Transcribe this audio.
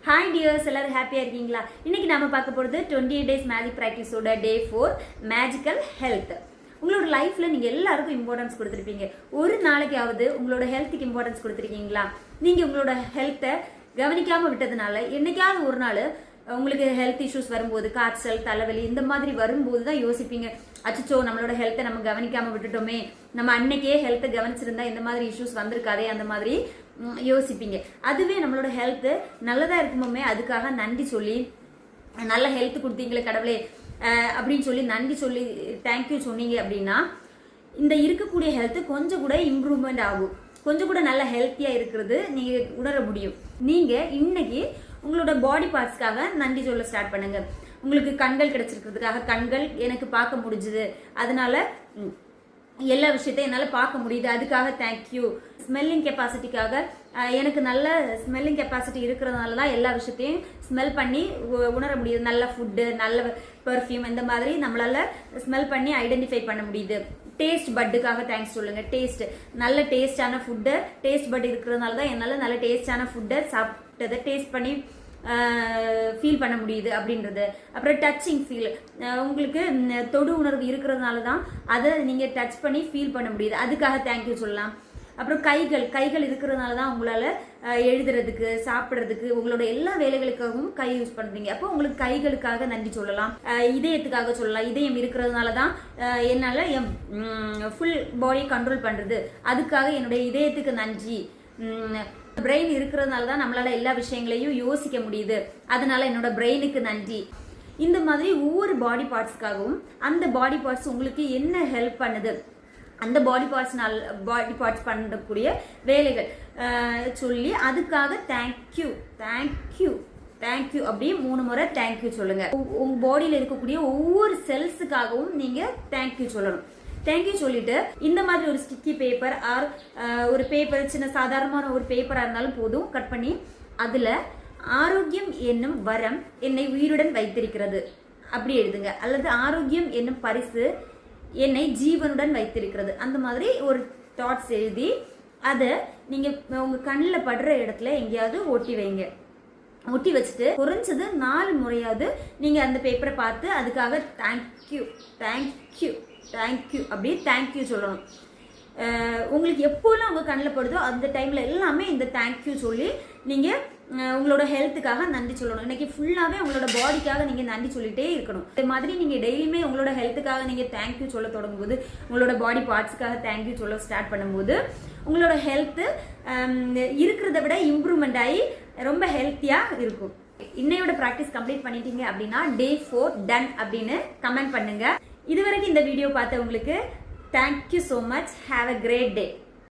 Hi tears, எல்லாரும் ஹாப்பியாக இருக்கீங்களா? இன்னைக்கு நாம பார்க்க போகிறது 28 டேஸ் மேஜிக் ப்ராக்டிஸோட டே 4 மேஜிக்கல் ஹெல்த். உங்களோட லைஃப்ல நீங்க எல்லாருக்கும் இம்பார்ட்டன்ஸ் கொடுத்துருப்பீங்க. ஒரு நாளைக்காவது உங்களோட ஹெல்த்துக்கு இம்பார்ட்டன்ஸ் கொடுத்துருக்கீங்களா? நீங்க உங்களோட ஹெல்த்தை கவனிக்காம விட்டதுனால என்னைக்காவது ஒரு நாள் உங்களுக்கு ஹெல்த் இஷ்யூஸ் வரும்போது, காய்ச்சல், தலைவலி இந்த மாதிரி வரும்போது தான் யோசிப்பீங்க, அச்சோ நம்மளோட ஹெல்த்தை நம்ம கவனிக்காம விட்டுட்டோமே, நம்ம அன்னைக்கே ஹெல்த்தை கவனிச்சிருந்தா இந்த மாதிரி இஷ்யூஸ் வந்திருக்காதே, அந்த மாதிரி யோசிப்பீங்க. அதுவே நம்மளோட ஹெல்த்து நல்லதா இருக்குமோமே, அதுக்காக நன்றி சொல்லி, நல்ல ஹெல்த் கொடுத்தீங்களே கடவுளே அப்படின்னு சொல்லி நன்றி சொல்லி தேங்க்யூ சொன்னீங்க அப்படின்னா இந்த இருக்கக்கூடிய ஹெல்த்து கொஞ்சம் கூட இம்ப்ரூவ்மெண்ட் ஆகும். கொஞ்சம் கூட நல்ல ஹெல்த்தியாக இருக்கிறது நீங்கள் உணர முடியும். நீங்கள் இன்னைக்கு உங்களோட பாடி பார்ட்ஸ்க்காக நன்றி சொல்ல ஸ்டார்ட் பண்ணுங்க. உங்களுக்கு கண்கள் கிடைச்சிருக்கிறதுக்காக, கண்கள் எனக்கு பார்க்க முடிஞ்சுது, அதனால எல்லா விஷயத்தையும் என்னால் பார்க்க முடியுது, அதுக்காக தேங்க்யூ. ஸ்மெல்லிங் கெப்பாசிட்டிக்காக, எனக்கு நல்ல ஸ்மெல்லிங் கெப்பாசிட்டி இருக்கிறதுனால தான் எல்லா விஷயத்தையும் ஸ்மெல் பண்ணி உணர முடியுது. நல்ல ஃபுட்டு, நல்ல பெர்ஃப்யூம், இந்த மாதிரி நம்மளால ஸ்மெல் பண்ணி ஐடென்டிஃபை பண்ண முடியுது. டேஸ்ட் பட்டுக்காக தேங்க்ஸ் சொல்லுங்க. டேஸ்ட், நல்ல டேஸ்டான ஃபுட்டு, டேஸ்ட் பட் இருக்கிறதுனால தான் என்னால் நல்ல டேஸ்டான ஃபுட்டை சாப்பிட்டதை டேஸ்ட் பண்ணி ஃபீல் பண்ண முடியுது அப்படின்றது. அப்புறம் டச்சிங் ஃபீல், உங்களுக்கு தொடு உணர்வு இருக்கிறதுனால தான் அதை நீங்கள் டச் பண்ணி ஃபீல் பண்ண முடியுது, அதுக்காக தேங்க்யூ சொல்லலாம். அப்புறம் கைகள் இருக்கிறதுனால தான் உங்களால் எழுதுறதுக்கு, சாப்பிட்றதுக்கு, உங்களோட எல்லா வேலைகளுக்காகவும் கை யூஸ் பண்ணுறீங்க. அப்போ உங்களுக்கு கைகளுக்காக நன்றி சொல்லலாம். இதயத்துக்காக சொல்லலாம். இதயம் இருக்கிறதுனால தான் என்னால் என் ஃபுல் பாடியை கண்ட்ரோல் பண்ணுறது, அதுக்காக என்னுடைய இதயத்துக்கு நன்றி. பிரெயின் இருக்கிறதுனால தான் நம்மளால எல்லா விஷயங்களையும் யோசிக்க முடியுது, அதனால என்னோட பிரெயினுக்கு நன்றி. இந்த மாதிரி ஒவ்வொரு பாடி பார்ட்ஸ்க்காகவும் அந்த பாடி பார்ட்ஸ் உங்களுக்கு என்ன ஹெல்ப் பண்ணுது, அந்த பாடி பார்ட்ஸ் பண்ணக்கூடிய வேலைகள் சொல்லி அதுக்காக தேங்க்யூ தேங்க்யூ தேங்க்யூ அப்படியே 3 முறை தேங்க்யூ சொல்லுங்க. உங்க பாடியில் இருக்கக்கூடிய ஒவ்வொரு செல்ஸுக்காகவும் நீங்க தேங்க்யூ சொல்லணும். தேங்க்யூ சொல்லிட்டு இந்த மாதிரி ஒரு ஸ்டிக்கி பேப்பர் ஆர் ஒரு பேப்பர், சின்ன சாதாரணமான ஒரு பேப்பராக இருந்தாலும் போதும், கட் பண்ணி அதில் ஆரோக்கியம் என்னும் வரம் என்னை உயிருடன் வைத்திருக்கிறது அப்படி எழுதுங்க. அல்லது ஆரோக்கியம் என்னும் பரிசு என்னை ஜீவனுடன் வைத்திருக்கிறது, அந்த மாதிரி ஒரு தாட்ஸ் எழுதி அதை நீங்கள் உங்கள் கண்ணில் படுற இடத்துல எங்கேயாவது ஒட்டி வைங்க. ஒட்டி வச்சுட்டு குறைஞ்சது 4 முறையாவது நீங்கள் அந்த பேப்பரை பார்த்து அதுக்காக தேங்க்யூ தேங்க்யூ தேங்க்யூ அப்படியே தேங்க்யூ சொல்லணும். உங்களுக்கு எப்போல்லாம் உங்கள் கண்ணில் படுதோ அந்த டைமில் எல்லாமே இந்த தேங்க்யூ சொல்லி நீங்கள் உங்களோட ஹெல்த்துக்காக நன்றி சொல்லணும். இன்னைக்கு ஃபுல்லாகவே உங்களோட பாடிக்காக நீங்கள் நன்றி சொல்லிகிட்டே இருக்கணும். இது மாதிரி நீங்கள் டெய்லியுமே உங்களோட ஹெல்த்துக்காக நீங்கள் தேங்க்யூ சொல்ல தொடங்கும்போது, உங்களோட பாடி பார்ட்ஸுக்காக தேங்க்யூ சொல்ல ஸ்டார்ட் பண்ணும்போது உங்களோட ஹெல்த்து இருக்கிறத விட இம்ப்ரூவ்மெண்ட் ஆகி ரொம்ப ஹெல்த்தியாக இருக்கும். இன்னையோட ப்ராக்டிஸ் கம்ப்ளீட் பண்ணிட்டீங்க அப்படின்னா டே 4 டன் அப்படின்னு கமெண்ட் பண்ணுங்க. இதுவரைக்கும் இந்த வீடியோ பார்த்தவங்களுக்கு thank you so much. Have a great day.